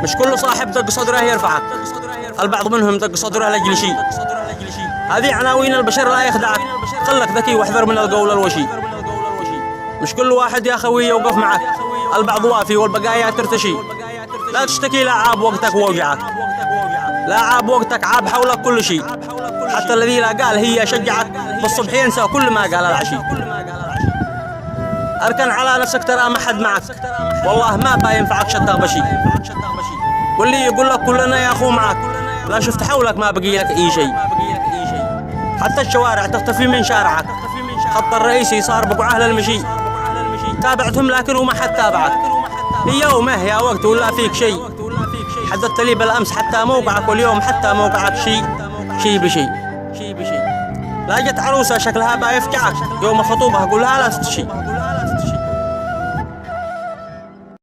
مش كل صاحب دق صدره يرفعك، البعض منهم دق صدره لأجل شيء. هذه عناوين البشر لا يخدعك، خلك ذكي واحذر من القول الوشي. مش كل واحد يا خوي يوقف معك، البعض وافي والبقايا ترتشي. لا تشتكي لا عاب وقتك ووجعك، لا عاب وقتك عاب حولك كل شيء. حتى الذي لا قال هي شجعك، بالصبح ينسى كل ما قال العشي. أركن على نفسك ترى ما حد معك، والله ما بينفعك شتى بشي. واللي يقول لك كلنا يا أخو معك، لا شفت حولك ما بقي لك أي شيء. حتى الشوارع تختفي من شارعك، خط الرئيسي صار بقعة للمشي. تابعتهم لكن وما حد تابعك، هي وما هي وقت ولا فيك شيء. حددت لي بالأمس حتى موقعك، واليوم حتى موقعك شيء بشيء. لا جت عروسة شكلها بايفجعك، يوم خطوبها قولها لا تتشي.